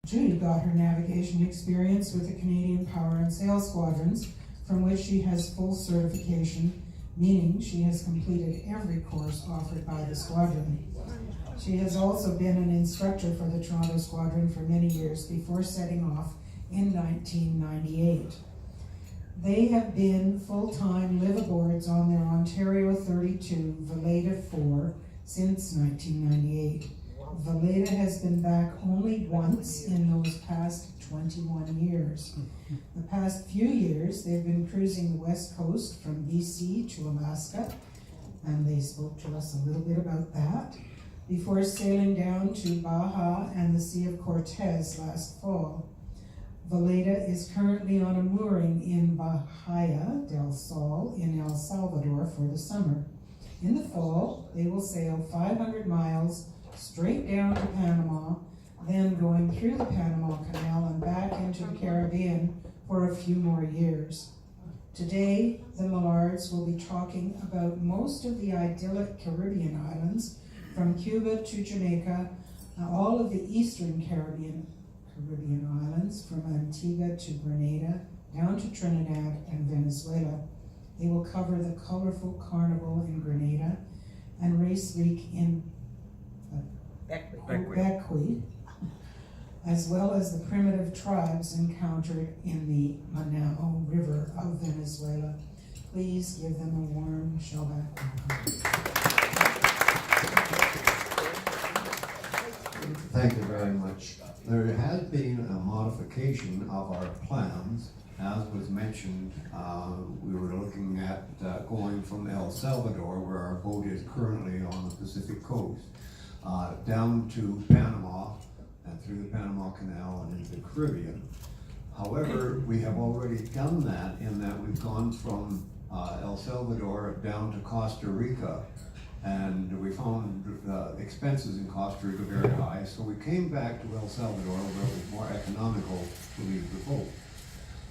Judy got her navigation experience with the Canadian Power and Sail Squadrons, from which she has full certification, meaning she has completed every course offered by the squadron. She has also been an instructor for the Toronto Squadron for many years before setting off in 1998. They have been full-time live-aboards on their Ontario 32 Veleda IV since 1998. Veleda has been back only once in those past 21 years. The past few years, they've been cruising the west coast from BC to Alaska, and they spoke to us a little bit about that, before sailing down to Baja and the Sea of Cortez last fall. Veleda is currently on a mooring in Bahia del Sol in El Salvador for the summer. In the fall, they will sail 500 miles straight down to Panama, then going through the Panama Canal and back into the Caribbean for a few more years. Today, the Millards will be talking about most of the idyllic Caribbean islands, from Cuba to Jamaica, all of the eastern Caribbean islands, from Antigua to Grenada, down to Trinidad and Venezuela. They will cover the colorful carnival in Grenada and race week in Bequia, as well as the primitive tribes encountered in the Manao River of Venezuela. Please give them a warm Shellback welcome. Thank you very much. There has been a modification of our plans. As was mentioned, we were looking at going from El Salvador, where our boat is currently on the Pacific coast, down to Panama and through the Panama Canal and into the Caribbean. However, we have already done that in that we've gone from El Salvador down to Costa Rica, and we found expenses in Costa Rica very high, so we came back to El Salvador where it was more economical to leave the boat.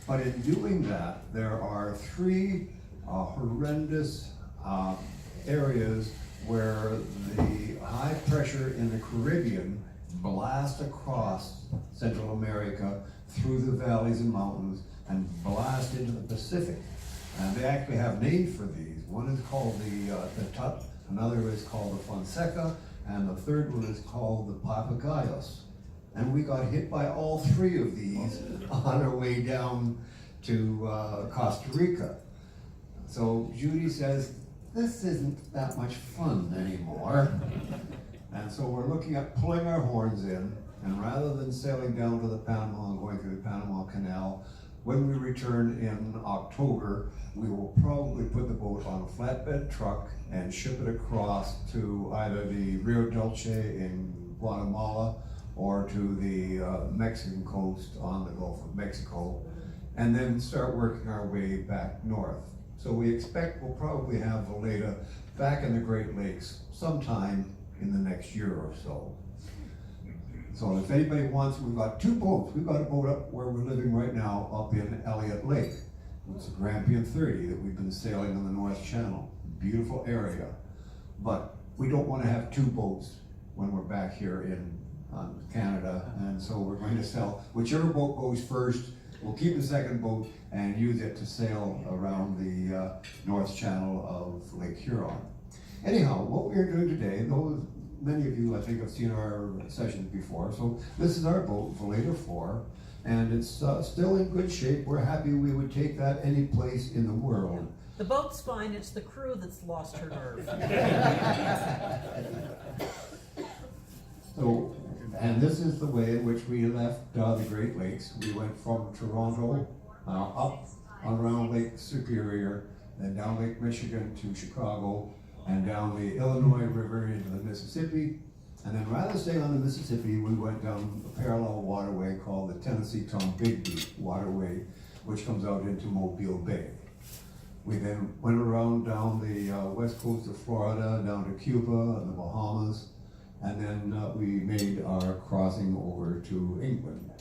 But in doing that, there are three horrendous areas where the high pressure in the Caribbean blasts across Central America through the valleys and mountains and blast into the Pacific. And they actually have names for these. One is called the Tut, another is called the Fonseca, and the third one is called the Papagayos. And we got hit by all three of these on our way down to Costa Rica. So Judy says, this isn't that much fun anymore. And so we're looking at pulling our horns in, and rather than sailing down to the Panama and going through the Panama Canal, when we return in October, we will probably put the boat on a flatbed truck and ship it across to either the Rio Dulce in Guatemala or to the Mexican coast on the Gulf of Mexico, and then start working our way back north. So we expect we'll probably have Veleda back in the Great Lakes sometime in the next year or so. So if anybody wants, we've got two boats. We've got a boat up where we're living right now up in Elliott Lake. It's a Grampian 30 that we've been sailing on the North Channel. Beautiful area. But we don't want to have two boats when we're back here in Canada, and so we're going to sell whichever boat goes first. We'll keep the second boat and use it to sail around the North Channel of Lake Huron. Anyhow, what we're doing today, though many of you I think have seen our sessions before, so this is our boat, Veleda IV, and it's still in good shape. We're happy we would take that any place in the world. The boat's fine, it's the crew that's lost her nerve. So, and this is the way in which we left the Great Lakes. We went from Toronto up around Lake Superior, then down Lake Michigan to Chicago, and down the Illinois River into the Mississippi. And then rather than stay on the Mississippi, we went down a parallel waterway called the Tennessee-Tombigbee Waterway, which comes out into Mobile Bay. We then went around down the west coast of Florida, down to Cuba and the Bahamas, and then we made our crossing over to England.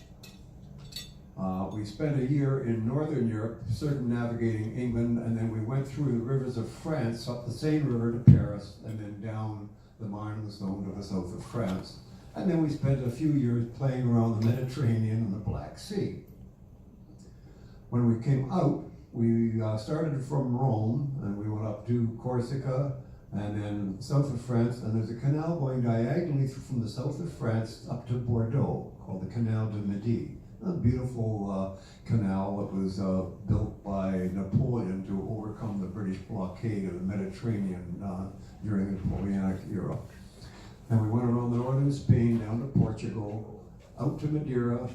We spent a year in Northern Europe circumnavigating England, and then we went through the rivers of France, up the Seine River to Paris, and then down the Marne and the Saône to the south of France. And then we spent a few years playing around the Mediterranean and the Black Sea. When we came out, we started from Rome, and we went up to Corsica, and then south of France, and there's a canal going diagonally from the south of France up to Bordeaux, called the Canal de Midi. A beautiful canal that was built by Napoleon to overcome the British blockade of the Mediterranean during the Napoleonic era. And we went around the northern Spain, down to Portugal, out to Madeira,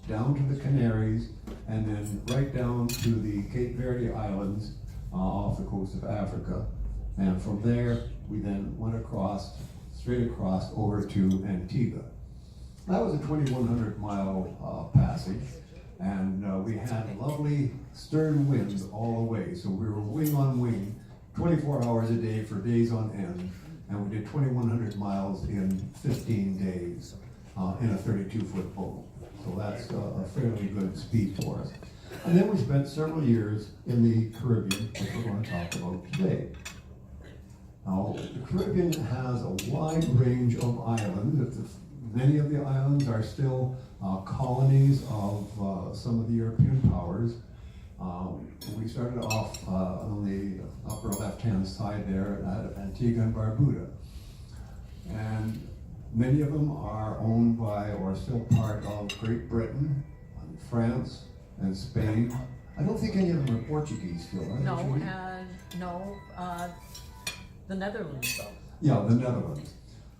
down to the Canaries, and then right down to the Cape Verde Islands off the coast of Africa. And from there, we then went across, straight across over to Antigua. That was a 2,100 mile passage, and we had lovely stern winds all the way. So we were wing on wing, 24 hours a day for days on end, and we did 2,100 miles in 15 days in a 32-foot boat. So that's a fairly good speed for us. And then we spent several years in the Caribbean, which we're going to talk about today. Now, the Caribbean has a wide range of islands. Many of the islands are still colonies of some of the European powers. We started off on the upper left-hand side there at Antigua and Barbuda. And many of them are owned by or still part of Great Britain, France, and Spain. I don't think any of them are Portuguese still, are they? No, the Netherlands though. Yeah, the Netherlands.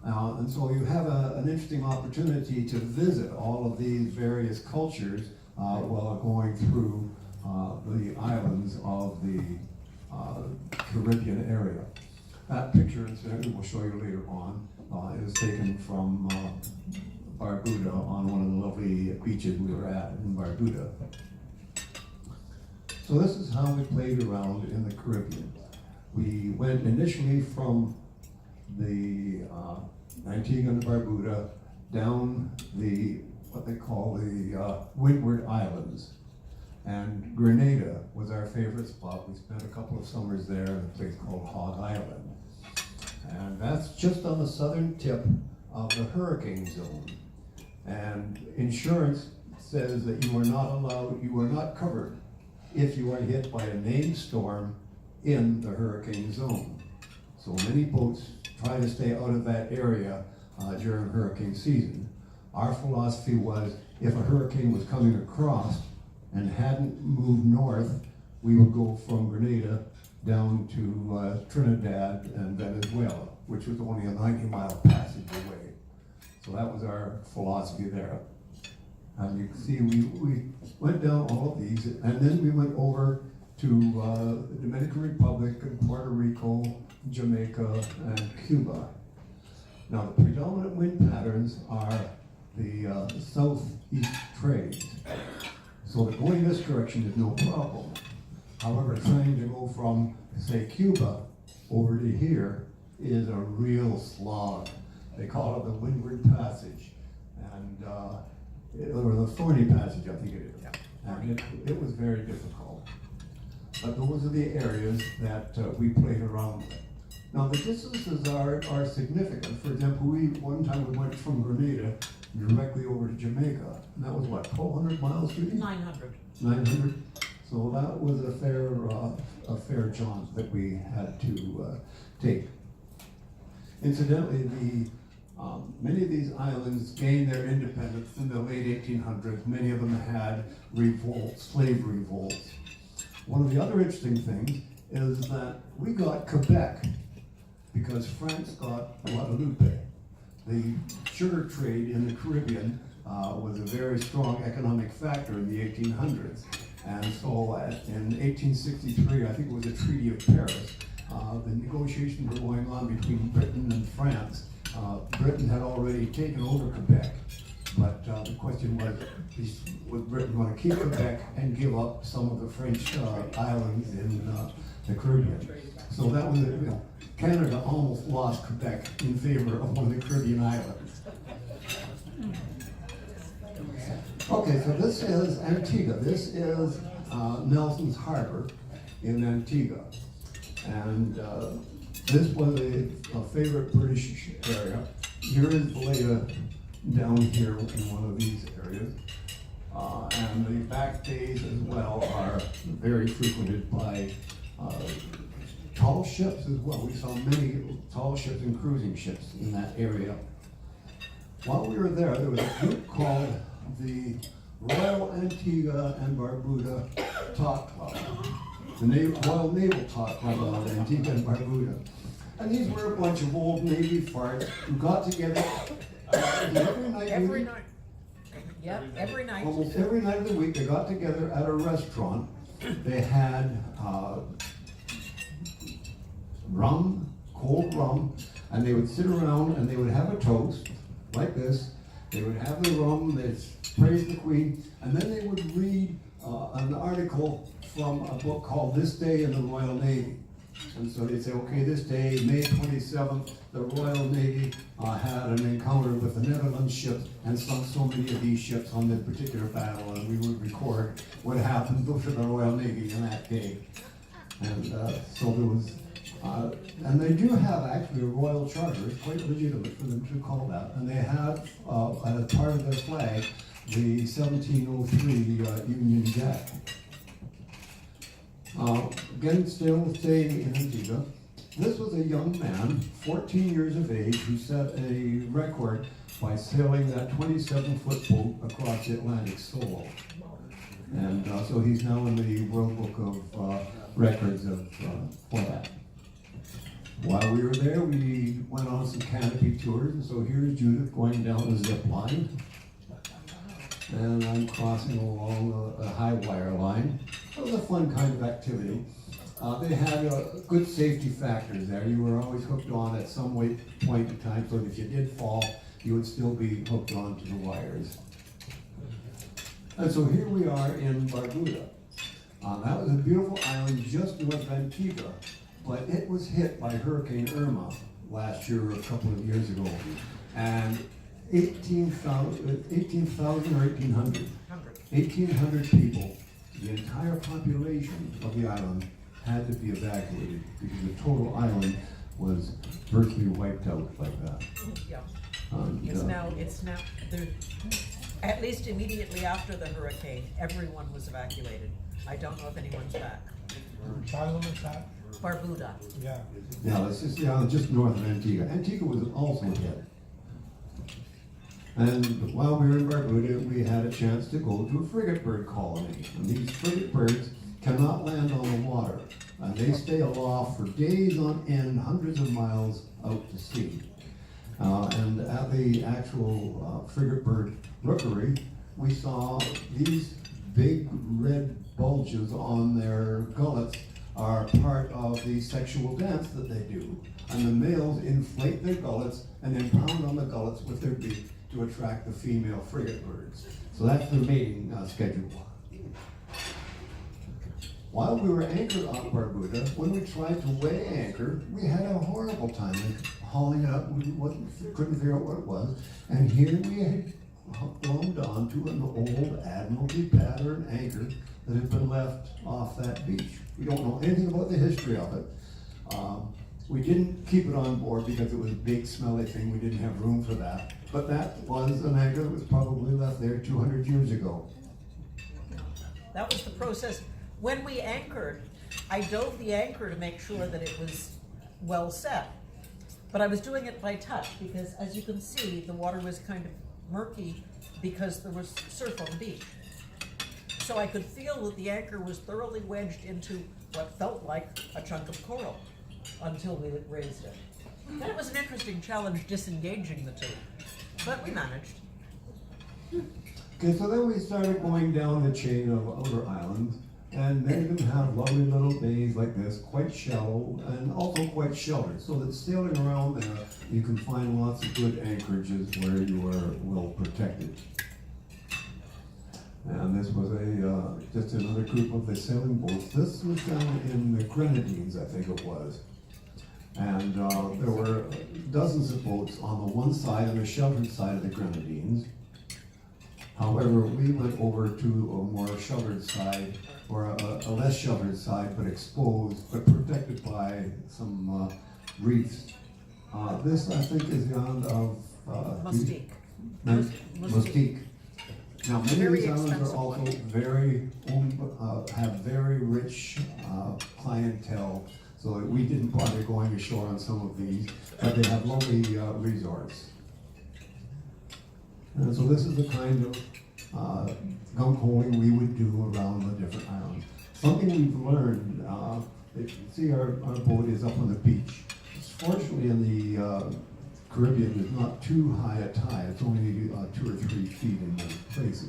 And so you have an interesting opportunity to visit all of these various cultures while going through the islands of the Caribbean area. That picture, incidentally, we'll show you later on, is taken from Barbuda on one of the lovely beaches we were at in Barbuda. So this is how we played around in the Caribbean. We went initially from the Antigua and Barbuda down what they call the Windward Islands. And Grenada was our favorite spot. We spent a couple of summers there in a place called Hog Island. And that's just on the southern tip of the hurricane zone. And insurance says that you are not covered if you are hit by a named storm in the hurricane zone. So many boats try to stay out of that area during hurricane season. Our philosophy was if a hurricane was coming across and hadn't moved north, we would go from Grenada down to Trinidad and Venezuela, which was only a 90-mile passage away. So that was our philosophy there. And you can see we went down all of these, and then we went over to the Dominican Republic and Puerto Rico, Jamaica, and Cuba. Now the predominant wind patterns are the southeast trades. So going this direction is no problem. However, trying to go from, say, Cuba over to here is a real slog. They call it the Windward Passage, and or the Thorny Passage, I think it is. Yeah. And it was very difficult. But those are the areas that we played around with. Now the distances are significant. For example, one time we went from Grenada directly over to Jamaica, and that was what, 1,200 miles, Judy? 900. 900. So that was a fair jaunt that we had to take. Incidentally, many of these islands gained their independence in the late 1800s. Many of them had revolts, slave revolts. One of the other interesting things is that we got Quebec because France got Guadeloupe. The sugar trade in the Caribbean was a very strong economic factor in the 1800s. And so in 1863, I think it was a Treaty of Paris, the negotiations were going on between Britain and France. Britain had already taken over Quebec, but the question was Britain going to keep Quebec and give up some of the French islands in the Caribbean? So that was, Canada almost lost Quebec in favor of one of the Caribbean islands. Okay, so this is Antigua. This is Nelson's Harbor in Antigua. And this was a favorite British area. Here is Veleda down here in one of these areas. And the back bays as well are very frequented by tall ships as well. We saw many tall ships and cruising ships in that area. While we were there was a group called the Royal Antigua and Barbuda Talk Club, the Royal Naval Talk Club of Antigua and Barbuda. And these were a bunch of old Navy farts who got together every night. Every night. Yep, every night. Almost every night of the week, they got together at a restaurant. They had rum, cold rum, and they would sit around and they would have a toast like this. They would have the rum, they'd praise the Queen, and then they would read an article from a book called This Day in the Royal Navy. And so they'd say, okay, this day, May 27th, the Royal Navy had an encounter with the Netherlands ships and sunk so many of these ships on this particular battle, and we would record what happened to the Royal Navy in that day. And so there was, and they do have actually a royal charter. It's quite legitimate for them to call that. And they have, as part of their flag, the 1703 Union Jack. Again, still staying in Antigua, this was a young man, 14 years of age, who set a record by sailing that 27-foot boat across the Atlantic solo. And so he's now in the World Book of Records for that. While we were there, we went on some canopy tours, and so here's Judith going down the zip line. And I'm crossing along a high wire line. It was a fun kind of activity. They had good safety factors there. You were always hooked on at some point in time, so that if you did fall, you would still be hooked onto the wires. And so here we are in Barbuda. That was a beautiful island just north of Antigua, but it was hit by Hurricane Irma last year, or a couple of years ago. And 18,000 or 1,800. 1,800 people, the entire population of the island had to be evacuated because the total island was virtually wiped out like that. Yeah. It's now, at least immediately after the hurricane, everyone was evacuated. I don't know if anyone's back. Which island is that? Barbuda. Yeah. Yeah, it's just north of Antigua. Antigua was also hit. And while we were in Barbuda, we had a chance to go to a frigate bird colony. And these frigate birds cannot land on the water. And they stay aloft for days on end, hundreds of miles out to sea. And at the actual frigate bird rookery, we saw these big red bulges on their gullets are part of the sexual dance that they do. And the males inflate their gullets and then pound on the gullets with their beak to attract the female frigate birds. So that's their mating schedule. While we were anchored on Barbuda, when we tried to weigh anchor, we had a horrible time hauling it up. We couldn't figure out what it was. And here we had glommed onto an old Admiralty pattern anchor that had been left off that beach. We don't know anything about the history of it. We didn't keep it on board because it was a big, smelly thing. We didn't have room for that. But that was an anchor that was probably left there 200 years ago. That was the process. When we anchored, I dove the anchor to make sure that it was well set. But I was doing it by touch because, as you can see, the water was kind of murky because there was surf on the beach. So I could feel that the anchor was thoroughly wedged into what felt like a chunk of coral until we raised it. And it was an interesting challenge disengaging the two, but we managed. Okay, so then we started going down the chain of outer islands, and many of them have lovely little bays like this, quite shallow and also quite sheltered, so that sailing around there, you can find lots of good anchorages where you are well protected. And this was just another group of the sailing boats. This was down in the Grenadines, I think it was. And there were dozens of boats on the one side, on the sheltered side of the Grenadines. However, we went over to a more sheltered side, or a less sheltered side, but exposed, but protected by some reefs. This, I think, is the island of Mustique. Mustique. Now, many of Very these islands expensive are also one. very, have very rich clientele, so that we didn't bother going ashore on some of these, but they have lovely resorts. And so this is the kind of gunk holing we would do around the different islands. Something we've learned, you can see our boat is up on the beach. Fortunately, in the Caribbean, it's not too high a tide. It's only 2 or 3 feet in most places.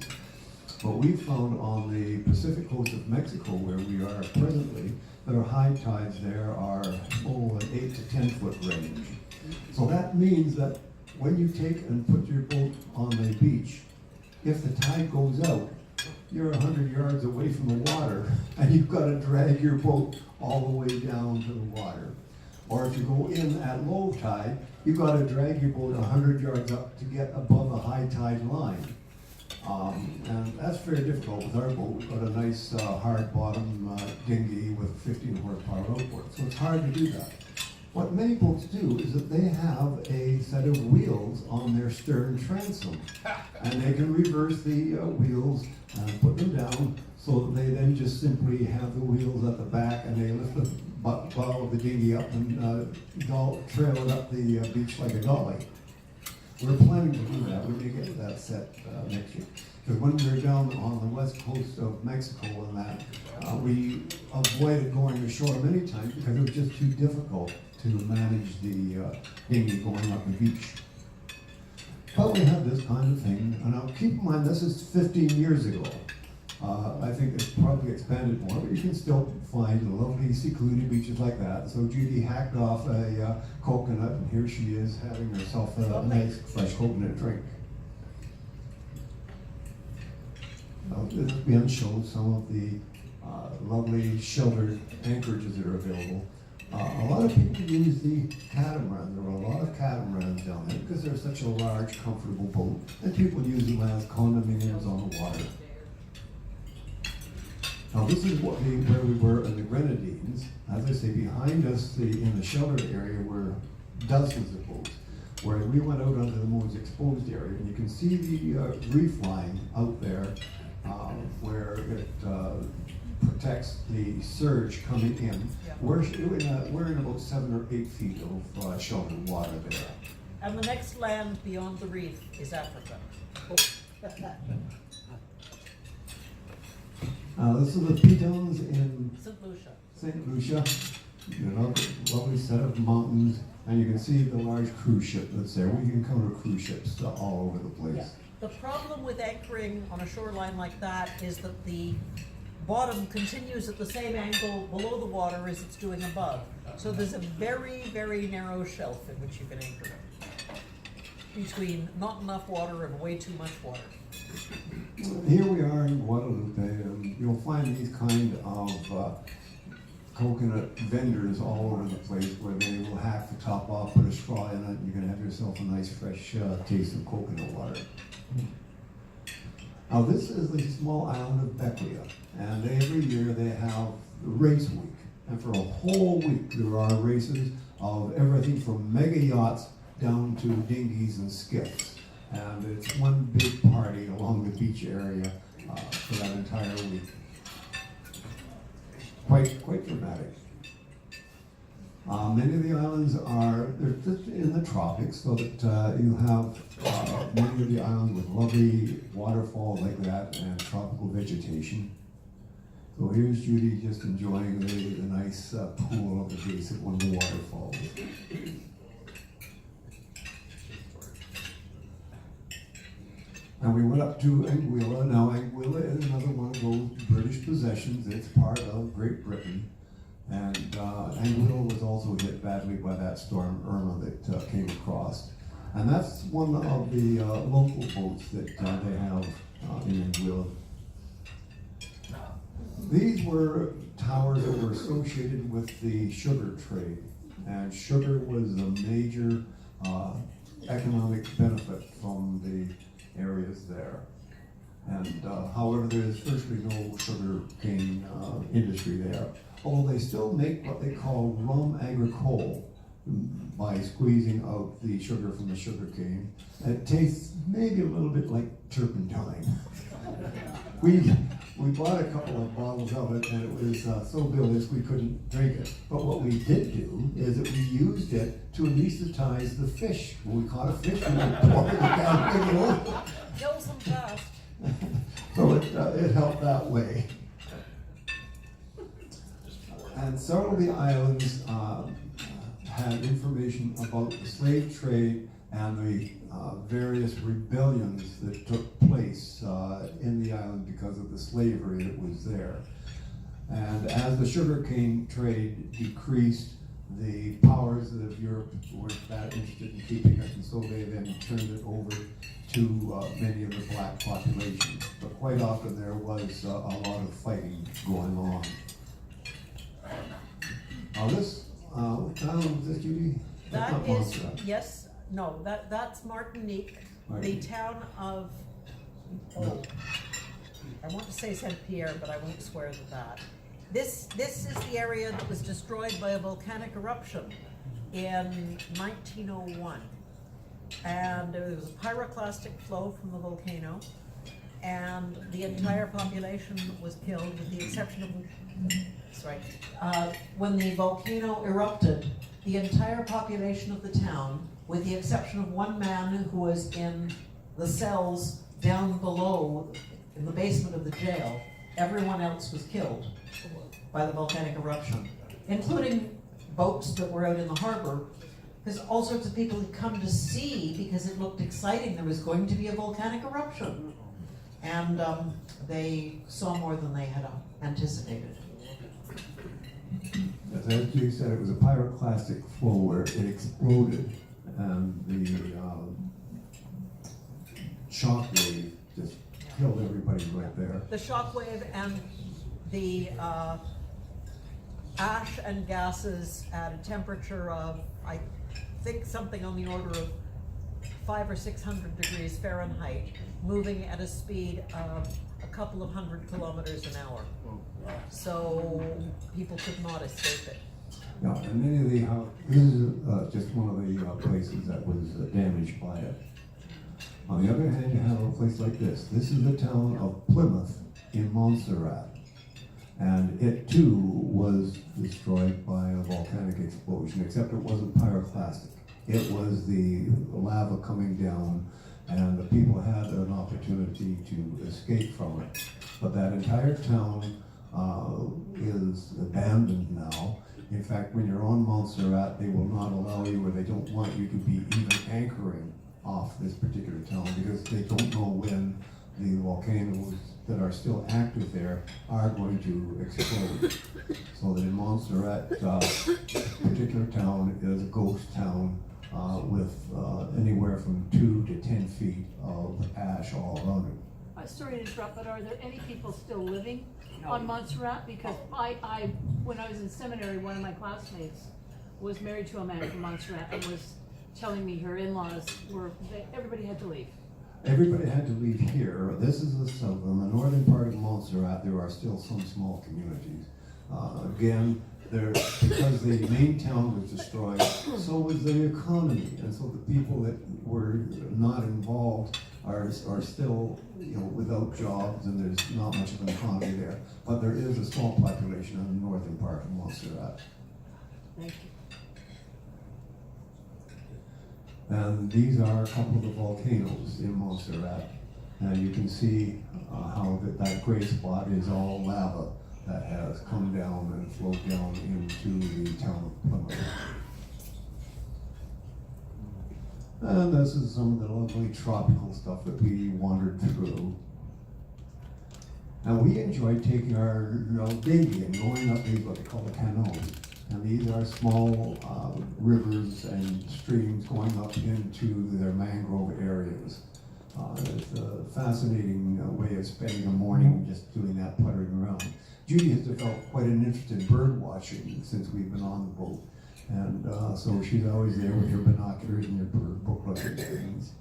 But we found on the Pacific coast of Mexico, where we are presently, that our high tides there are, an 8 to 10 foot range. So that means that when you take and put your boat on the beach, if the tide goes out, you're 100 yards away from the water, and you've got to drag your boat all the way down to the water. Or if you go in at low tide, you've got to drag your boat 100 yards up to get above the high tide line. And that's very difficult with our boat. We've got a nice hard bottom dinghy with a 15 horsepower outboard, so it's hard to do that. What many boats do is that they have a set of wheels on their stern transom, and they can reverse the wheels and put them down, so that they then just simply have the wheels at the back, and they lift the bow of the dinghy up and trail it up the beach like a dolly. We're planning to do that. We're going to get that set next year. Because when we were down on the west coast of Mexico and that, we avoided going ashore many times because it was just too difficult to manage the dinghy going up the beach. But we have this kind of thing. And now keep in mind, this is 15 years ago. I think it's probably expanded more, but you can still find lovely secluded beaches like that. So Judy hacked off a coconut, and here she is having herself a nice fresh coconut drink. This again shows some of the lovely sheltered anchorages that are available. A lot of people use the catamaran. There are a lot of catamarans down there because they're such a large, comfortable boat, and people use them as condominiums on the water. Now this is where we were in the Grenadines. As I say, behind us in the sheltered area were dozens of boats, where we went out onto the most exposed area, and you can see the reef line out there where it protects the surge coming in. Yeah. We're in about 7 or 8 feet of sheltered water there. And the next land beyond the reef is Africa. This is the Pitons in St. Lucia. St. Lucia. Lovely set of mountains, and you can see the large cruise ship that's there. We encounter cruise ships all over the place. Yeah. The problem with anchoring on a shoreline like that is that the bottom continues at the same angle below the water as it's doing above. So there's a very, very narrow shelf in which you can anchor it, between not enough water and way too much water. Here we are in Guadalupe, and you'll find these kind of coconut vendors all over the place, where they will hack the top off, put a straw in it, and you're going to have yourself a nice fresh taste of coconut water. Now this is the small island of Becquia, and every year they have race week, and for a whole week there are races of everything from mega yachts down to dinghies and skiffs, and it's one big party along the beach area for that entire week. Quite dramatic. Many of the islands they're just in the tropics, so that you have many of the islands with lovely waterfalls like that and tropical vegetation. So here's Judy just enjoying the nice pool of the base of one of the waterfalls. And we went up to Anguilla. Now Anguilla is another one of those British possessions. It's part of Great Britain. And Anguilla was also hit badly by that storm Irma that came across. And that's one of the local boats that they have in Anguilla. These were towers that were associated with the sugar trade. And sugar was a major economic benefit from the areas there. And however, there's virtually no sugar cane industry there. Although they still make what they call rum agricole, by squeezing out the sugar from the sugar cane. It tastes maybe a little bit like turpentine. We bought a couple of bottles of it, and it was so billious we couldn't drink it. But what we did do is that we used it to anesthetize the fish. When we caught a fish, we would pour it down the middle. Kills them fast. So it helped that way. And several of the islands had information about the slave trade and the various rebellions that took place in the island because of the slavery that was there. And as the sugarcane trade decreased, the powers of Europe weren't that interested in keeping it, and so they then turned it over to many of the black population. But quite often there was a lot of fighting going on. What town was this, Judy? That's That not is, Montserrat. yes, no, that's Martinique, the Martinique. town of, I want to say Saint Pierre, but I won't swear to that. This is the area that was destroyed by a volcanic eruption in 1901. And there was a pyroclastic flow from the volcano, and the entire population was killed with the exception of, when the volcano erupted, the entire population of the town, with the exception of one man who was in the cells down below in the basement of the jail, everyone else was killed by the volcanic eruption, including boats that were out in the harbor, because all sorts of people had come to see because it looked exciting. There was going to be a volcanic eruption, and they saw more than they had anticipated. As you said, it was a pyroclastic flow where it exploded, and the shock wave just killed everybody right there. The shock wave and the ash and gases at a temperature of, I think, something on the order of 500 or 600 degrees Fahrenheit, moving at a speed of a couple of 100 kilometers an hour. So people could not escape it. Yeah, and many of the this is just one of the places that was damaged by it. On the other hand, you have a place like this. This is the town of Plymouth in Montserrat, and it too was destroyed by a volcanic explosion, except it wasn't pyroclastic. It was the lava coming down, and the people had an opportunity to escape from it. But that entire town is abandoned now. In fact, when you're on Montserrat, they will not allow you, or they don't want you to be even anchoring off this particular town, because they don't know when the volcanoes that are still active there are going to explode. So that in Montserrat, particular town is a ghost town with anywhere from 2 to 10 feet of ash all around it. Sorry to interrupt, but are there any people still living on Montserrat? Because when I was in seminary, one of my classmates was married to a man from Montserrat and was telling me her in-laws everybody had to leave. Everybody had to leave here. This is the south. In the northern part of Montserrat, there are still some small communities. Again, because the main town was destroyed, so was the economy, and so the people that were not involved are still, without jobs, and there's not much of an economy there. But there is a small population in the northern part of Montserrat. Thank you. And these are a couple of the volcanoes in Montserrat. And you can see how that gray spot is all lava that has come down and flowed down into the town of Plymouth. And this is some of the lovely tropical stuff that we wandered through. And we enjoyed taking our baby and going up these, what they call the canoes. And these are small rivers and streams going up into their mangrove areas. It's a fascinating way of spending a morning just doing that, puttering around. Judy has developed quite an interest in bird watching since we've been on the boat. And so she's always there with her binoculars and her bird book looking things.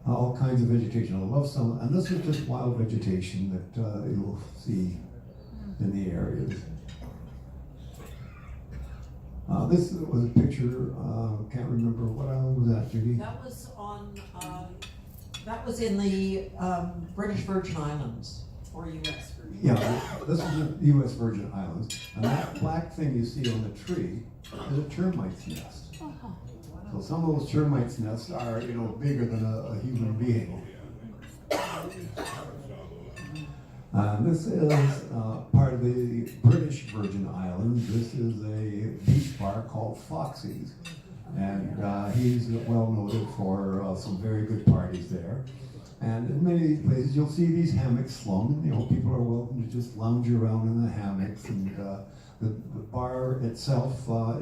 All kinds of vegetation. I love some, and this is just wild vegetation that you'll see in the areas. This was a picture, can't remember what island was that, Judy? That was on, that was in the British Virgin Islands, or US Virgin. Yeah, this is the U.S. Virgin Islands, and that black thing you see on the tree is a termite's nest. Oh, So some of those termites nests are, bigger than a human being. This is part of the British Virgin Islands. This is a beach bar called Foxy's, and he's well noted for some very good parties there. And in many of these places, you'll see these hammocks slung. People are welcome to just lounge around in the hammocks, and the bar itself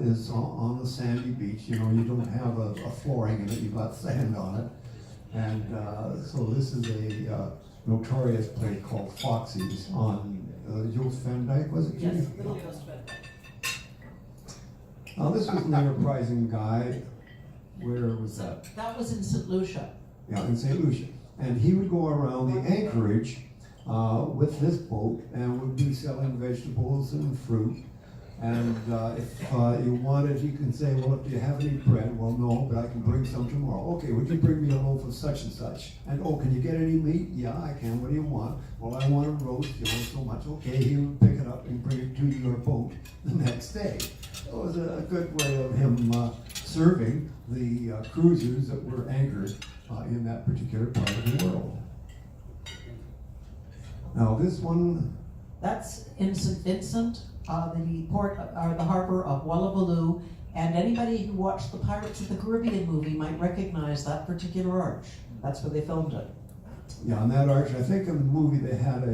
is on a sandy beach. You don't have a flooring in it; you've got sand on it. And so this is a notorious place called Foxy's on Joost Van Dyke, was it? Yes, Little Joost Van Dyke. Now this was an enterprising guy. Where was that? That was in St. Lucia. Yeah, in St. Lucia. And he would go around the anchorage with this boat and would be selling vegetables and fruit. And if you wanted, you can say, well, do you have any bread? Well, no, but I can bring some tomorrow. Okay, would you bring me a loaf of such and such? And, oh, can you get any meat? Yeah, I can. What do you want? Well, I want a roast, so much. Okay, he would pick it up and bring it to your boat the next day. It was a good way of him serving the cruisers that were anchored in that particular part of the world. Now, this one... That's in St. Vincent. The port, or the harbor of Wallabaloo, and anybody who watched the Pirates of the Caribbean movie might recognize that particular arch. That's where they filmed it. Yeah, on that arch, I think in the movie they had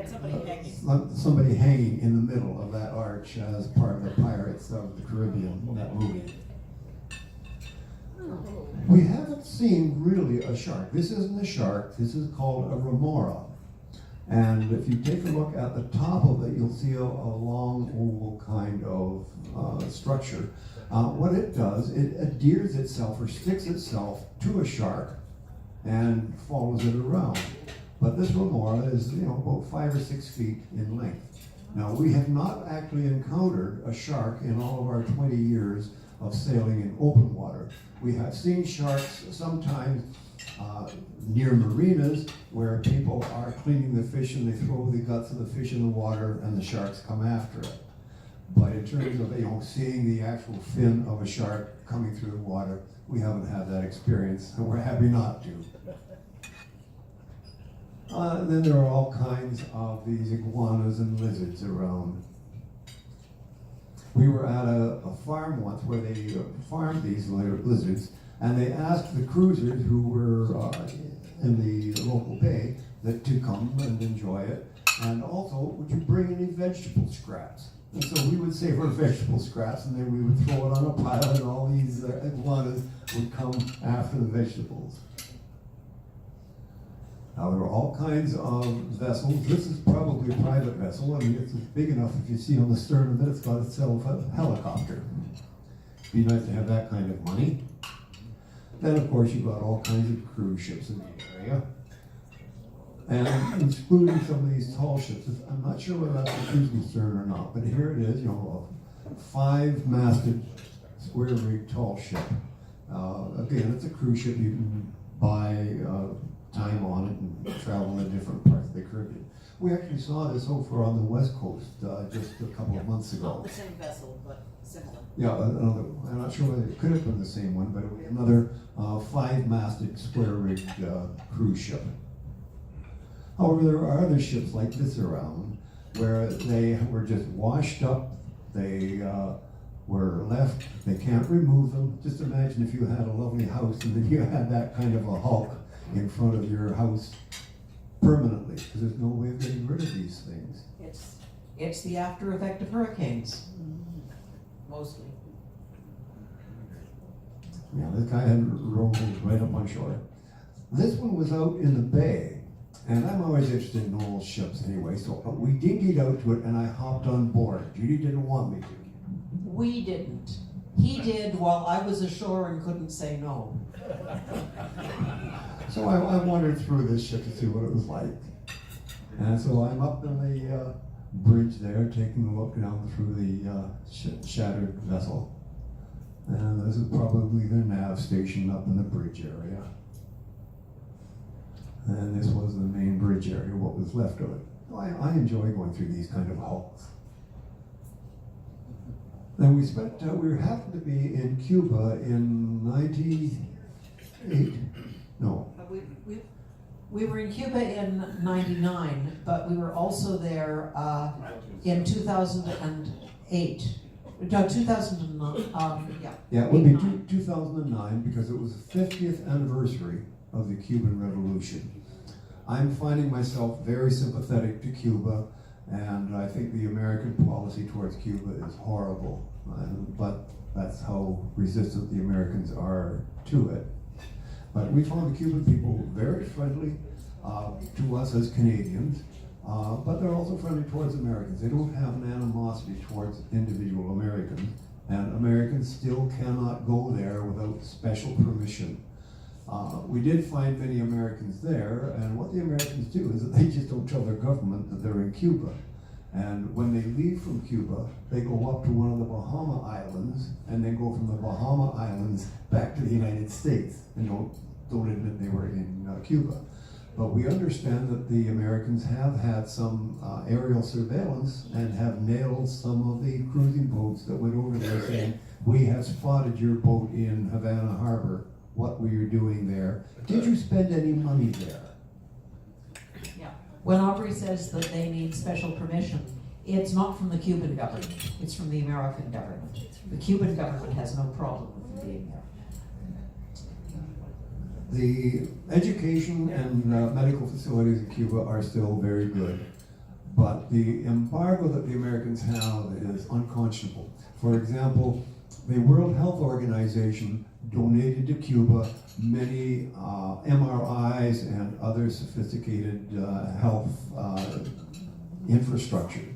somebody hanging. somebody hanging in the middle of that arch as part of the Pirates of the Caribbean, that movie. We haven't seen really a shark. This isn't a shark, this is called a remora. And if you take a look at the top of it, you'll see a long oval kind of structure. What it does, it adheres itself or sticks itself to a shark and follows it around. But this remora is, about 5 or 6 feet in length. Now, we have not actually encountered a shark in all of our 20 years of sailing in open water. We have seen sharks sometimes near marinas where people are cleaning the fish and they throw the guts of the fish in the water and the sharks come after it. But in terms of seeing the actual fin of a shark coming through the water, we haven't had that experience, and we're happy not to. Then there are all kinds of these iguanas and lizards around. We were at a farm once where they farmed these lizards, and they asked the cruisers who were in the local bay to come and enjoy it. And also, would you bring any vegetable scraps? And so we would save our vegetable scraps, and then we would throw it on a pile, and all these iguanas would come after the vegetables. Now, there are all kinds of vessels. This is probably a private vessel. I mean, it's big enough, if you see on the stern of it, it's got itself a helicopter. It'd be nice to have that kind of money. Then, of course, you've got all kinds of cruise ships in the area. And excluding some of these tall ships, I'm not sure whether that's a cruising stern or not, but here it is, a 5-masted, square-rigged tall ship. Again, it's a cruise ship. You can buy time on it and travel in different parts of the Caribbean. We actually saw this over on the West Coast just a couple of months ago. Not the same vessel, but similar. Yeah, I'm not sure whether it could have been the same one, but it was another 5-masted, square-rigged cruise ship. However, there are other ships like this around where they were just washed up, they were left, they can't remove them. Just imagine if you had a lovely house and then you had that kind of a hulk in front of your house permanently, because there's no way of getting rid of these things. It's the after effect of hurricanes, mostly. Yeah, this guy had rolled right up on shore. This one was out in the bay, and I'm always interested in old ships anyway, so we dinghied out to it and I hopped on board. Judy didn't want me to. We didn't. He did while I was ashore and couldn't say no. So I wandered through this ship to see what it was like. And so I'm up in the bridge there, taking a look down through the shattered vessel. And this is probably their nav station up in the bridge area. And this was the main bridge area, what was left of it. I enjoy going through these kind of halls. Then we happened to be in Cuba in 98, no, We were in Cuba in '99, but we were also there in 2008. No, 2009. Yeah. Yeah, it would be 2009 because it was the 50th anniversary of the Cuban Revolution. I'm finding myself very sympathetic to Cuba, and I think the American policy towards Cuba is horrible, but that's how resistant the Americans are to it. But we found the Cuban people very friendly to us as Canadians, but they're also friendly towards Americans. They don't have an animosity towards individual Americans, and Americans still cannot go there without special permission. We did find many Americans there, and what the Americans do is that they just don't tell their government that they're in Cuba. And when they leave from Cuba, they go up to one of the Bahama Islands, and then go from the Bahama Islands back to the United States, and don't admit they were in Cuba. But we understand that the Americans have had some aerial surveillance and have nailed some of the cruising boats that went over there saying, "We have spotted your boat in Havana Harbor. What were you doing there? Did you spend any money there?" Yeah. When Aubrey says that they need special permission, it's not from the Cuban government, it's from the American government. The Cuban government has no problem with them being there. The education and medical facilities in Cuba are still very good, but the embargo that the Americans have is unconscionable. For example, the World Health Organization donated to Cuba many MRIs and other sophisticated health infrastructure.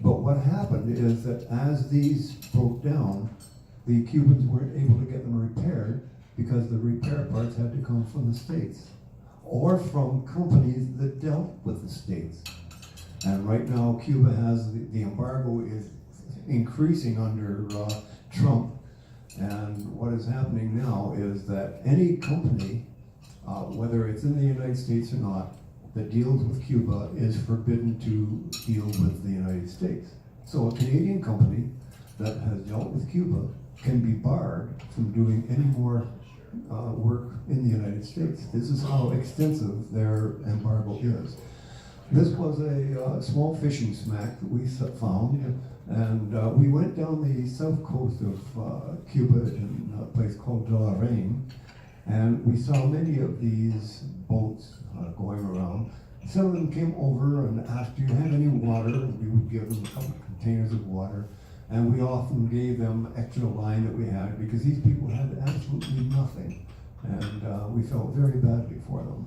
But what happened is that as these broke down, the Cubans weren't able to get them repaired because the repair parts had to come from the States or from companies that dealt with the States. And right now, Cuba has the embargo is increasing under Trump. And what is happening now is that any company, whether it's in the United States or not, that deals with Cuba is forbidden to deal with the United States. So a Canadian company that has dealt with Cuba can be barred from doing any more work in the United States. This is how extensive their embargo is. This was a small fishing smack that we found, and we went down the south coast of Cuba in a place called De La Reine, and we saw many of these boats going around. Some of them came over and asked, "Do you have any water?" And we would give them a couple of containers of water, and we often gave them extra line that we had because these people had absolutely nothing, and we felt very badly for them.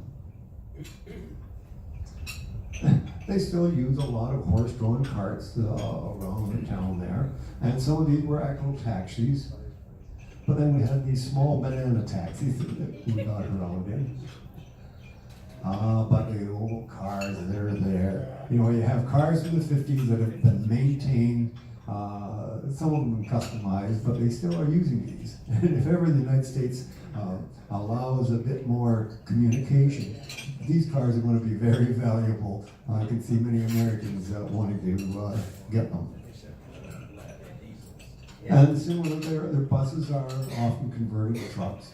They still use a lot of horse-drawn carts around the town there, and some of these were actual taxis. But then we had these small banana taxis that we got around in. But the old cars, they're there. You know, you have cars from the 50s that have been maintained, some of them customized, but they still are using these. And if ever the United States allows a bit more communication, these cars are going to be very valuable. I can see many Americans wanting to get them. And similar, their buses are often converted to trucks,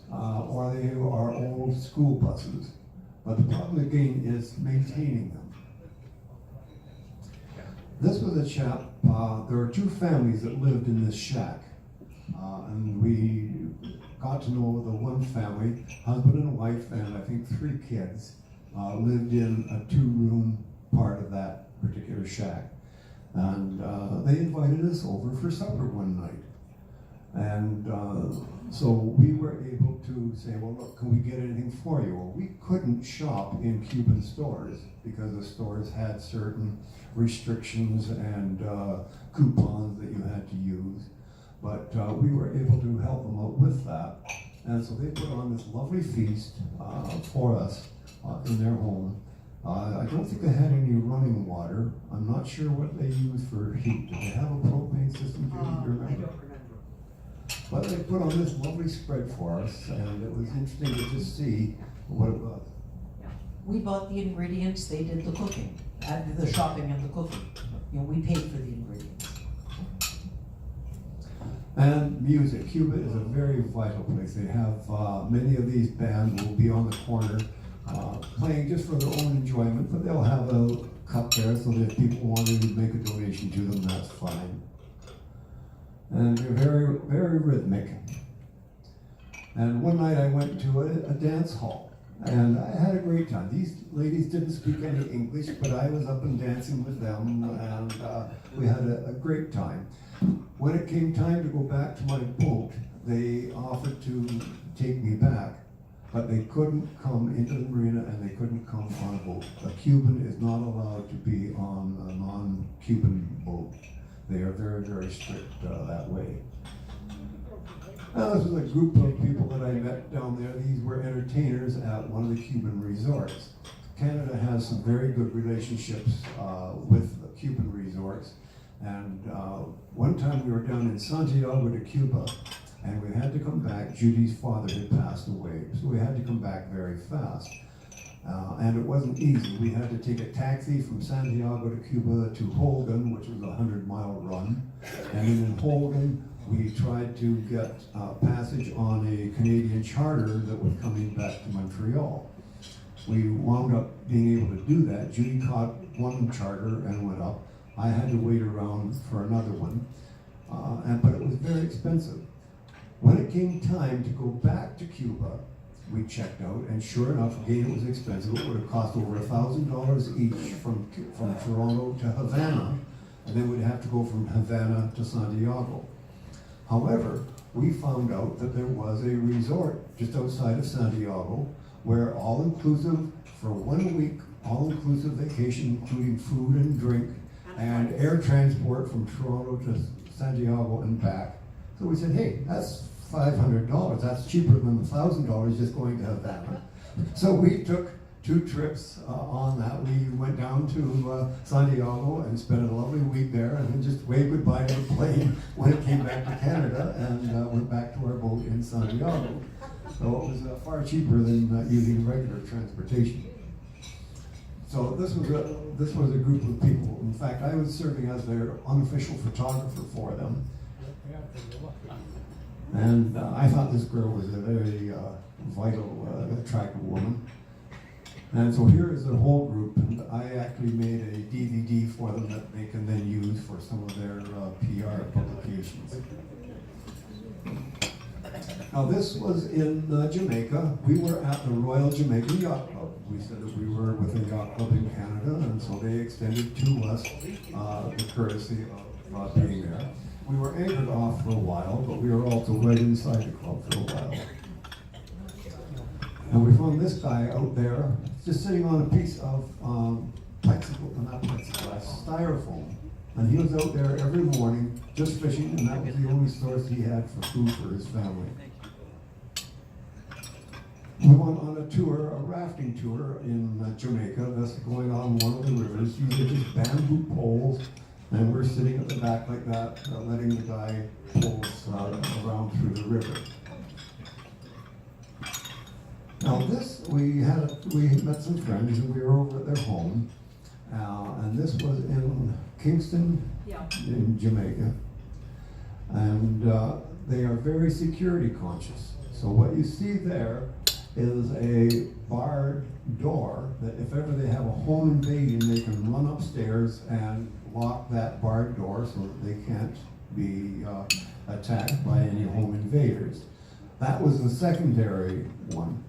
or they are old school buses. But the problem again is maintaining them. This was a chap, there were two families that lived in this shack. And we got to know the one family, husband and wife, and I think 3 kids, lived in a 2-room part of that particular shack. And they invited us over for supper one night. And so we were able to say, "Well, look, can we get anything for you?" Well, we couldn't shop in Cuban stores because the stores had certain restrictions and coupons that you had to use. But we were able to help them out with that. And so they put on this lovely feast for us in their home. I don't think they had any running water. I'm not sure what they used for heat. Did they have a propane system? Do you remember? I don't remember. But they put on this lovely spread for us, and it was interesting to just see what it was. We bought the ingredients, they did the cooking, the shopping and the cooking. You know, we paid for the ingredients. And music. Cuba is a very vital place. They have many of these bands will be on the corner playing just for their own enjoyment, but they'll have a cup there so that if people wanted to make a donation to them, that's fine. And they're very, very rhythmic. And one night I went to a dance hall, and I had a great time. These ladies didn't speak any English, but I was up and dancing with them, and we had a great time. When it came time to go back to my boat, they offered to take me back, but they couldn't come into the marina and they couldn't come on a boat. A Cuban is not allowed to be on a non-Cuban boat. They are very, very strict that way. Now, this was a group of people that I met down there. These were entertainers at one of the Cuban resorts. Canada has some very good relationships with Cuban resorts. And one time we were down in Santiago de Cuba, and we had to come back. Judy's father had passed away, so we had to come back very fast. And it wasn't easy. We had to take a taxi from Santiago de Cuba to Holguin, which was a 100-mile run. And then in Holguin, we tried to get passage on a Canadian charter that was coming back to Montreal. We wound up being able to do that. Judy caught one charter and went up. I had to wait around for another one, but it was very expensive. When it came time to go back to Cuba, we checked out, and sure enough, again, it was expensive. It would have cost over $1,000 each from Toronto to Havana, and then we'd have to go from Havana to Santiago. However, we found out that there was a resort just outside of Santiago where all-inclusive, for 1 week, all-inclusive vacation, including food and drink, and air transport from Toronto to Santiago and back. So we said, hey, that's $500. That's cheaper than the $1,000 just going to Havana. So we took 2 trips on that. We went down to Santiago and spent a lovely week there, and then just waved goodbye to the plane when it came back to Canada, and went back to our boat in Santiago. So it was far cheaper than using regular transportation. So this was a group of people. In fact, I was serving as their unofficial photographer for them. And I thought this girl was a very vital, attractive woman. And so here is the whole group, and I actually made a DVD for them that they can then use for some of their PR publications. Now this was in Jamaica. We were at the Royal Jamaican Yacht Club. We said that we were with a yacht club in Canada, and so they extended to us the courtesy of being there. We were anchored off for a while, but we were also right inside the club for a while. And we found this guy out there, just sitting on a piece of styrofoam. And he was out there every morning, just fishing, and that was the only source he had for food for his family. We went on a tour, a rafting tour in Jamaica, that's going on one of the rivers. These are just bamboo poles, and we're sitting at the back like that, letting the guy pull us around through the river. Now this, we met some friends, and we were over at their home, and this was in Kingston, in Jamaica, and they are very security conscious. So what you see there is a barred door that if ever they have a home invasion, they can run upstairs and lock that barred door so that they can't be attacked by any home invaders. That was the secondary one.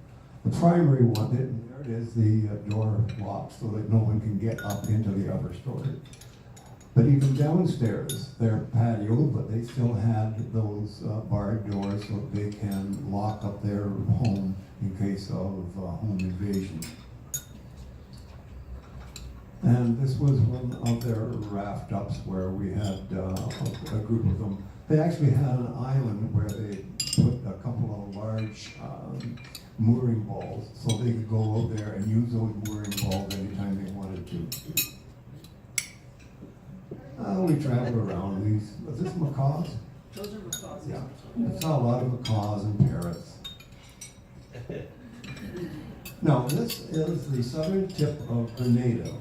The primary one, there it is, the door locked so that no one can get up into the upper story. But even downstairs, their patio, but they still had those barred doors so they can lock up their home in case of home invasion. And this was one of their raft ups where we had a group of them. They actually had an island where they put a couple of large mooring balls so they could go out there and use those mooring balls anytime they wanted to. We traveled around. Was this macaws? Those are macaws. Yeah. I saw a lot of macaws and parrots. Now, this is the southern tip of Grenada.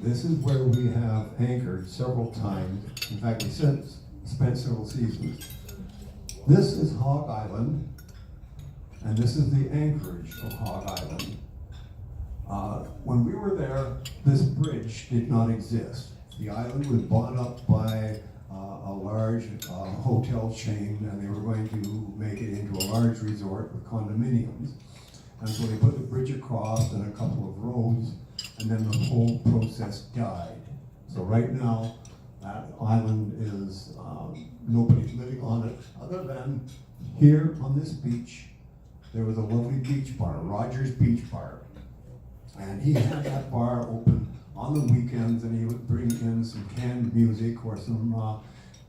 This is where we have anchored several times. In fact, we spent several seasons. This is Hog Island, and this is the anchorage of Hog Island. When we were there, this bridge did not exist. The island was bought up by a large hotel chain, and they were going to make it into a large resort with condominiums. And so they put the bridge across and a couple of roads, and then the whole process died. So right now, that island is, nobody's living on it, other than here on this beach, there was a lovely beach bar, Rogers Beach Bar. And he had that bar open on the weekends, and he would bring in some canned music or some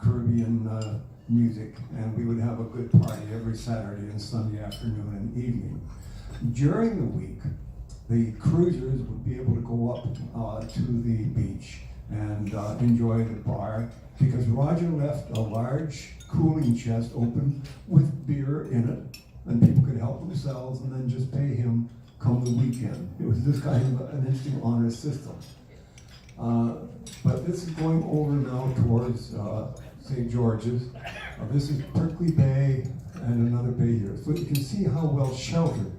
Caribbean music, and we would have a good party every Saturday and Sunday afternoon and evening. During the week, the cruisers would be able to go up to the beach and enjoy the bar, because Roger left a large cooling chest open with beer in it, and people could help themselves and then just pay him come the weekend. It was this kind of an interesting honor system. But this is going over now towards St. George's. This is Berkeley Bay and another bay here. So you can see how well sheltered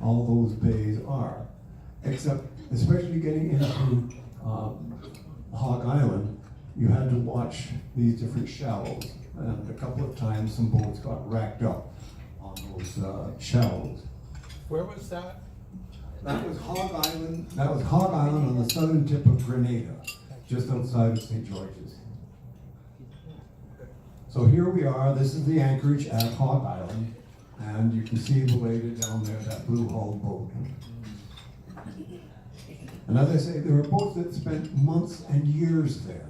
all those bays are. Except, especially getting into Hog Island, you had to watch these different shallows. And a couple of times some boats got racked up on those shallows. Where was that? That was Hog Island. That was Hog Island on the southern tip of Grenada, just outside of St. George's. So here we are. This is the anchorage at Hog Island, and you can see Veleda down there, that blue hulled boat. And as I say, there were boats that spent months and years there,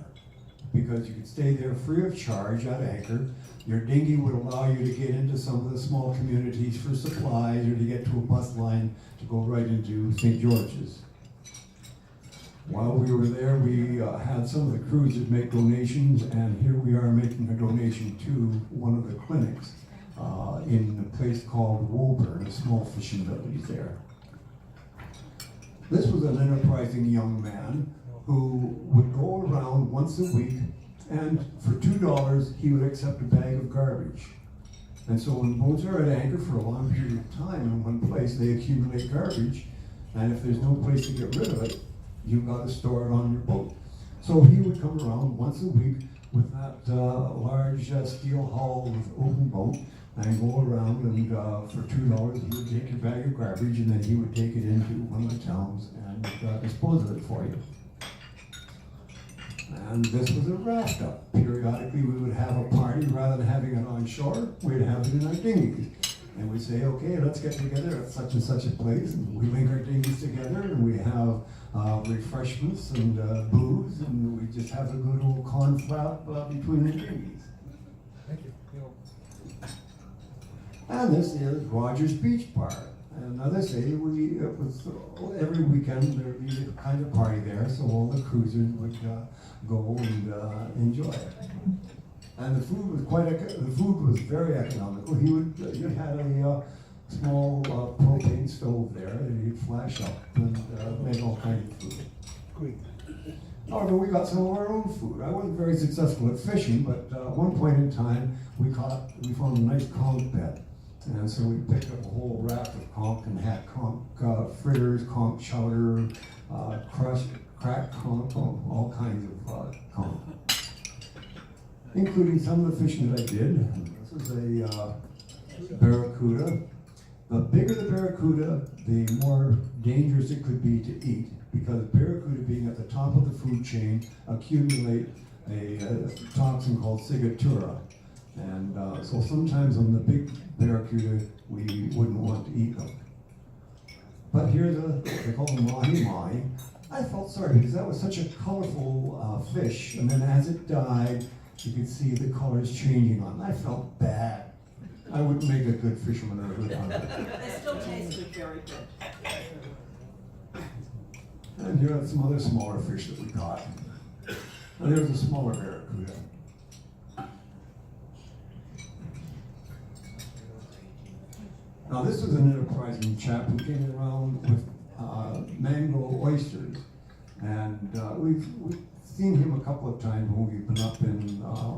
because you could stay there free of charge at anchor. Your dinghy would allow you to get into some of the small communities for supplies, or to get to a bus line to go right into St. George's. While we were there, we had some of the cruisers make donations, and here we are making a donation to one of the clinics in a place called Woburn, a small fishing village there. This was an enterprising young man who would go around once a week, and for $2 he would accept a bag of garbage. And so when boats are at anchor for a long period of time in one place, they accumulate garbage, and if there's no place to get rid of it, you've got to store it on your boat. So he would come around once a week with that large steel hull with open boat, and go around, and for $2 he would take your bag of garbage, and then he would take it into one of the towns and dispose of it for you. And this was a raft up. Periodically we would have a party. Rather than having it on shore, we'd have it in our dinghies. And we'd say, okay, let's get together at such and such a place, and we link our dinghies together, and we have refreshments and booze, and we just have a good old conflap between the dinghies. Thank you. And this is Rogers Beach Bar. And as I say, it was every weekend there would be a kind of party there, so all the cruisers would go and enjoy it. And the food was very economical. You had a small propane stove there that you'd flash up and make all kinds of food. Great. However, we got some of our own food. I wasn't very successful at fishing, but at one point in time, we found a nice conch bed. And so we picked up a whole raft of conch and had conch fritters, conch chowder, crushed, cracked conch, all kinds of conch. Including some of the fishing that I did. This is a barracuda. The bigger the barracuda, the more dangerous it could be to eat, because barracuda, being at the top of the food chain, accumulate a toxin called cigatura. And so sometimes on the big barracuda, we wouldn't want to eat them. But here they call them mahi-mahi. I felt sorry, because that was such a colorful fish, and then as it died, you could see the colors changing on it. I felt bad. I wouldn't make a good fisherman or a good hunter. They still tasted very good. And here are some other smaller fish that we caught. And there's a smaller barracuda. Now, this was an enterprising chap who came around with mango oysters, and we've seen him a couple of times when we've been up in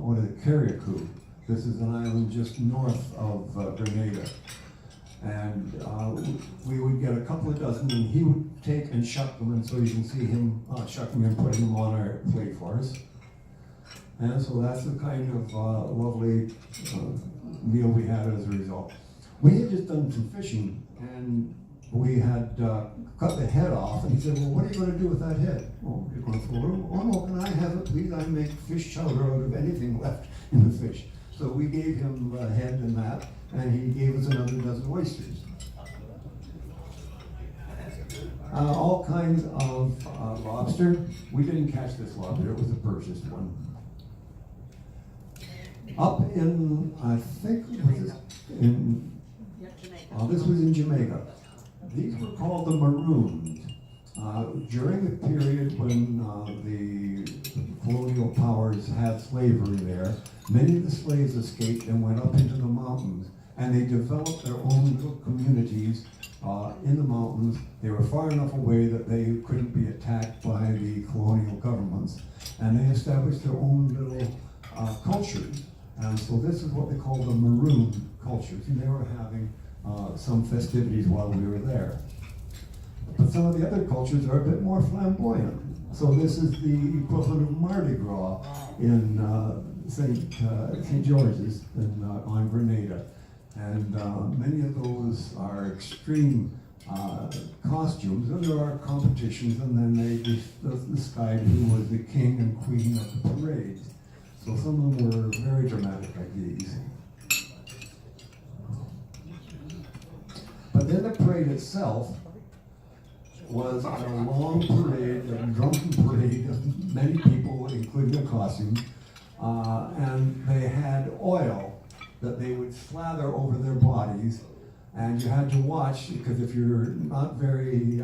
what is it, Carriacou. This is an island just north of Grenada. And we would get a couple of dozen, and he would take and shuck them, and so you can see him shucking and putting them on our plate for us. And so that's the kind of lovely meal we had as a result. We had just done some fishing, and we had cut the head off, and he said, well, what are you going to do with that head? Oh, you're going to throw it? Oh, no, can I have it, please? I make fish chowder out of anything left in the fish. So we gave him the head and that, and he gave us another dozen oysters. All kinds of lobster. We didn't catch this lobster, it was a purchased one. Up in, I think, this was in Jamaica. These were called the Maroons. During the period when the colonial powers had slavery there, many of the slaves escaped and went up into the mountains, and they developed their own little communities in the mountains. They were far enough away that they couldn't be attacked by the colonial governments, and they established their own little cultures. And so this is what they call the Maroon cultures, and they were having some festivities while we were there. But some of the other cultures are a bit more flamboyant. So this is the equivalent of Mardi Gras in St. George's on Grenada. And many of those are extreme costumes, and there are competitions, and then they decide who was the king and queen of the parades. So some of them were very dramatic like these. But then the parade itself was a long parade, a drunken parade of many people, including the costumes, and they had oil that they would slather over their bodies, and you had to watch, because if you're not very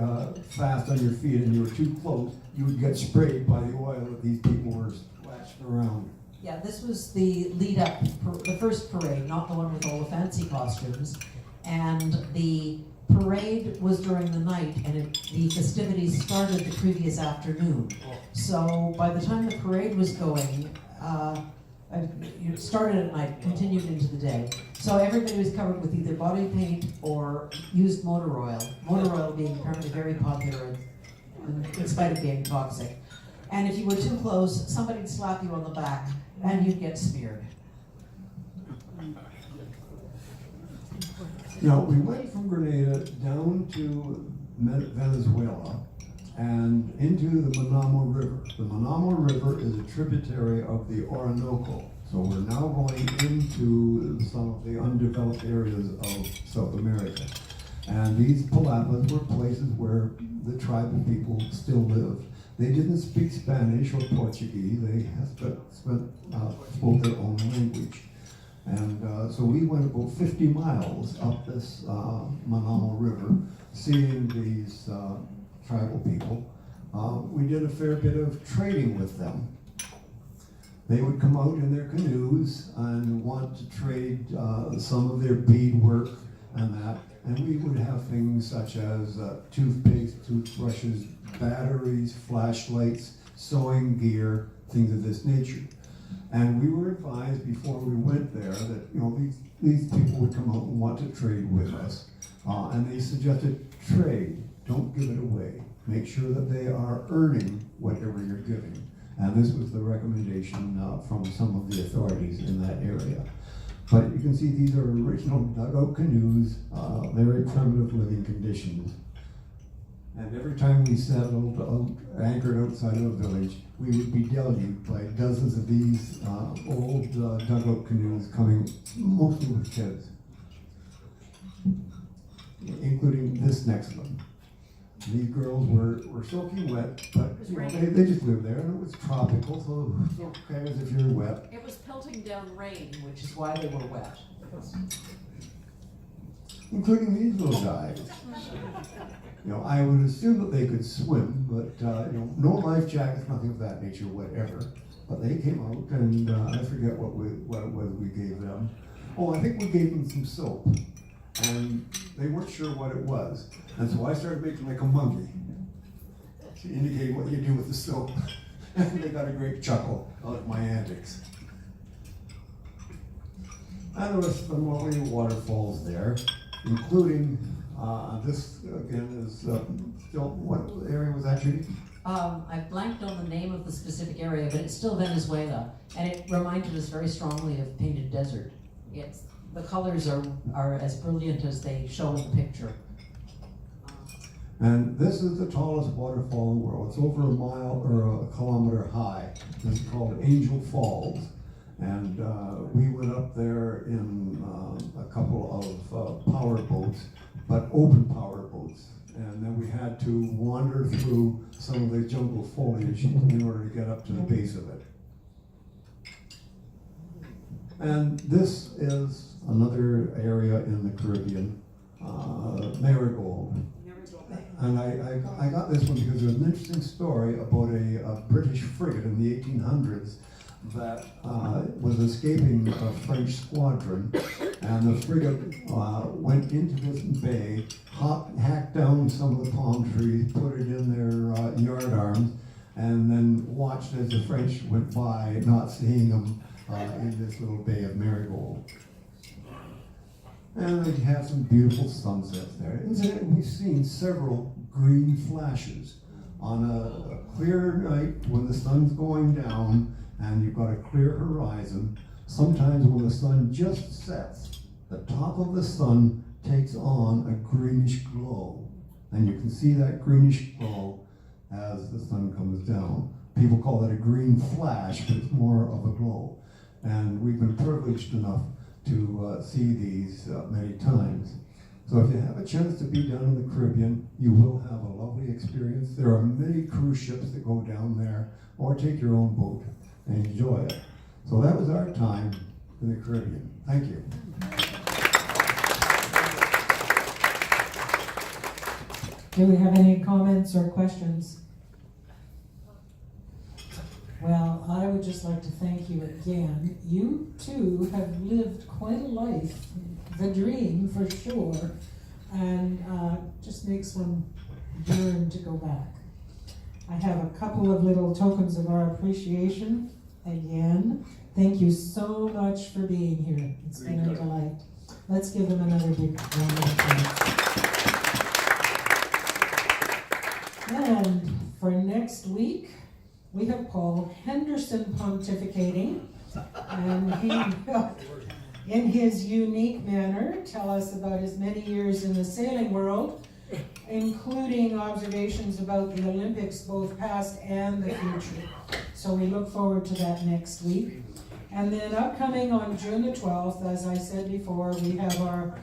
fast on your feet and you were too close, you would get sprayed by the oil that these people were splashed around. Yeah, this was the lead up, the first parade, not the one with all the fancy costumes. And the parade was during the night, and the festivities started the previous afternoon. So by the time the parade was going, it started at night, continued into the day. So everybody was covered with either body paint or used motor oil. Motor oil being apparently very popular in spite of being toxic. And if you were too close, somebody would slap you on the back and you'd get smeared. Now, we went from Grenada down to Venezuela and into the Manamo River. The Manamo River is a tributary of the Orinoco. So we're now going into some of the undeveloped areas of South America. And these palapas were places where the tribal people still lived. They didn't speak Spanish or Portuguese. They spoke their own language. And so we went about 50 miles up this Manamo River, seeing these tribal people. We did a fair bit of trading with them. They would come out in their canoes and want to trade some of their beadwork and that. And we would have things such as toothpaste, toothbrushes, batteries, flashlights, sewing gear, things of this nature. And we were advised before we went there that these people would come out and want to trade with us. And they suggested trade, don't give it away. Make sure that they are earning whatever you're giving. And this was the recommendation from some of the authorities in that area. But you can see these are original dugout canoes, very primitive living conditions. And every time we settled, anchored outside of a village, we would be deluged by dozens of these old dugout canoes coming mostly with kids, including this next one. These girls were soaking wet, but they just lived there, and it was tropical, so it was okay as if you're wet. It was pelting down rain, Which is why they were wet. Including these little guys. I would assume that they could swim, but no life jackets, nothing of that nature, whatever. But they came out, and I forget what it was we gave them. Oh, I think we gave them some soap. and they weren't sure what it was. And so I started making like a monkey to indicate what you do with the soap. And they got a great chuckle out of my antics. And there was some lovely waterfalls there, including this again is still, what area was that, Judy? I blanked on the name of the specific area, but it's still Venezuela, and it reminded us very strongly of Painted Desert. The colors are as brilliant as they show in the picture. And this is the tallest waterfall in the world. It's over a mile or a kilometer high. It's called Angel Falls. And we went up there in a couple of power boats, but open power boats. And then we had to wander through some of the jungle foliage in order to get up to the base of it. And this is another area in the Caribbean, Marigold. And I got this one because there's an interesting story about a British frigate in the 1800s that was escaping a French squadron, and the frigate went into this bay, hacked down some of the palm trees, put it in their yard arms, and then watched as the French went by, not seeing them in this little bay of Marigold. And they have some beautiful sunsets there. Incidentally, we've seen several green flashes on a clear night when the sun's going down and you've got a clear horizon. Sometimes when the sun just sets, the top of the sun takes on a greenish glow. And you can see that greenish glow as the sun comes down. People call it a green flash, but it's more of a glow. And we've been privileged enough to see these many times. So if you have a chance to be down in the Caribbean, you will have a lovely experience. There are many cruise ships that go down there, or take your own boat and enjoy it. So that was our time in the Caribbean. Thank you. Do we have any comments or questions? Well, I would just like to thank you again. You too have lived quite a life, the dream for sure, and just makes one yearn to go back. I have a couple of little tokens of our appreciation. Again, thank you so much for being here. It's been a delight. Let's give them another big round of applause. And for next week, we have Paul Henderson pontificating, and he will, in his unique manner, tell us about his many years in the sailing world, including observations about the Olympics, both past and the future. So we look forward to that next week. And then upcoming on June the 12th, as I said before, we have our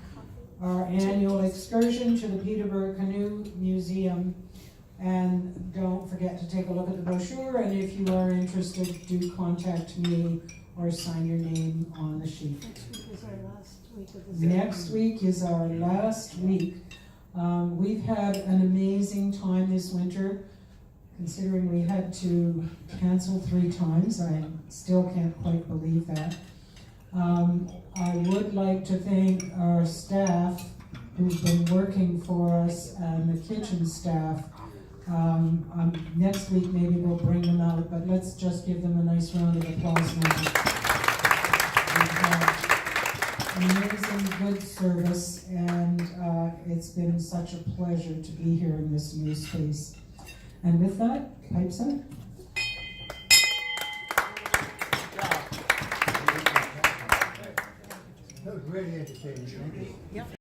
annual excursion to the Peterborough Canoe Museum. And don't forget to take a look at the brochure, and if you are interested, do contact me or sign your name on the sheet. Next week is our last week of the Next week is our last week. We've had an amazing time this winter, considering we had to cancel 3 times. I still can't quite believe that. I would like to thank our staff who've been working for us, and the kitchen staff. Next week maybe we'll bring them out, but let's just give them a nice round of applause now. We've had amazing good service, and it's been such a pleasure to be here in this new space. And with that, pipes up. That was really entertaining. Thank you. Yep.